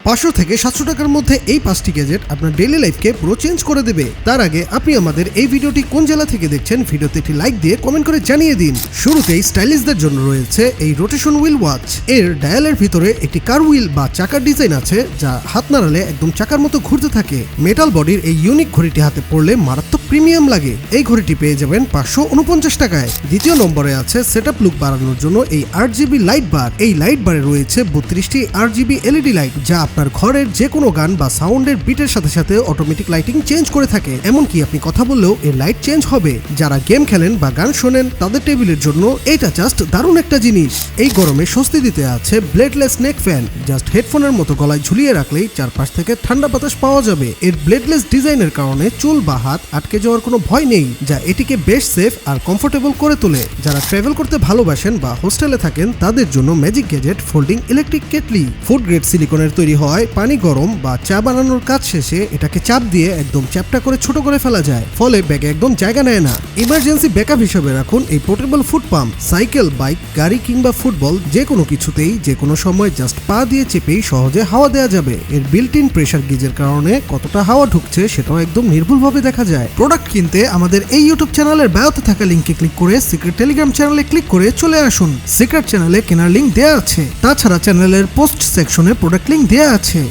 500 থেকে 700 টাকার মধ্যে এই 5টি গ্যাজেট আপনার ডেইলি লাইফকে পুরো চেঞ্জ করে দেবে। তার আগে আপনি আমাদের এই ভিডিওটি কোন জেলা থেকে দেখছেন ভিডিওতে একটি লাইক দিয়ে কমেন্ট করে জানিয়ে দিন। শুরুতেই স্টাইলিশদের জন্য রয়েছে এই রোটেশন হুইল ওয়াচ। এর ডায়ালের ভিতরে একটি কার হুইল বা চাকার ডিজাইন আছে যা হাত নাড়ালে একদম চাকার মতো ঘুরতে থাকে। মেটাল বডির এই ইউনিক ঘড়িটি হাতে পড়লে মারাত্মক প্রিমিয়াম লাগে। এই ঘড়িটি পেয়ে যাবেন 549 টাকায়। দ্বিতীয় নম্বরে আছে সেটআপ লুক বাড়ানোর জন্য এই RGB লাইট বার। এই লাইট বারে রয়েছে 32টি RGB LED লাইট যা আপনার ঘরের যে কোনো গান বা সাউন্ডের বিটের সাথে সাথে অটোমেটিক লাইটিং চেঞ্জ করে থাকে। এমনকি আপনি কথা বললেও এর লাইট চেঞ্জ হবে। যারা গেম খেলেন বা গান শোনেন তাদের টেবিলের জন্য এটা জাস্ট দারুণ একটা জিনিস। এই গরমে স্বস্তি দিতে আছে ব্লেডলেস নেক ফ্যান। জাস্ট হেডফোনের মতো গলায় ঝুলিয়ে রাখলেই চারপাশ থেকে ঠান্ডা বাতাস পাওয়া যাবে। এর ব্লেডলেস ডিজাইনের কারণে চুল বা হাত আটকে যাওয়ার কোনো ভয় নেই, যা এটিকে বেশ সেফ আর কমফোর্টেবল করে তোলে। যারা ট্রাভেল করতে ভালোবাসেন বা হোস্টেলে থাকেন তাদের জন্য magic gadget folding electric kettle. Food grade সিলিকনের তৈরি হয়, পানি গরম বা চা বানানোর কাজ শেষে এটাকে চাপ দিয়ে একদম চ্যাপটা করে ছোট করে ফেলা যায়, ফলে ব্যাগে একদম জায়গা নেয় না। ইমার্জেন্সি ব্যাকআপ হিসেবে রাখুন এই portable food pump. Cycle, bike, গাড়ি কিংবা ফুটবল যে কোনো কিছুতেই যে কোনো সময় জাস্ট পা দিয়ে চেপেই সহজে হাওয়া দেওয়া যাবে। এর বিল্ট ইন প্রেসার গেজের কারণে কতটা হাওয়া ঢুকছে সেটাও একদম নির্ভুলভাবে দেখা যায়। প্রোডাক্ট কিনতে আমাদের এই ইউটিউব চ্যানেলের বায়োতে থাকা লিঙ্কে ক্লিক করে সিক্রেট টেলিগ্রাম চ্যানেলে ক্লিক করে চলে আসুন। সিক্রেট চ্যানেলে কেনার লিঙ্ক দেওয়া আছে। তাছাড়া চ্যানেলের পোস্ট সেকশনে প্রোডাক্ট লিঙ্ক দেওয়া আছে।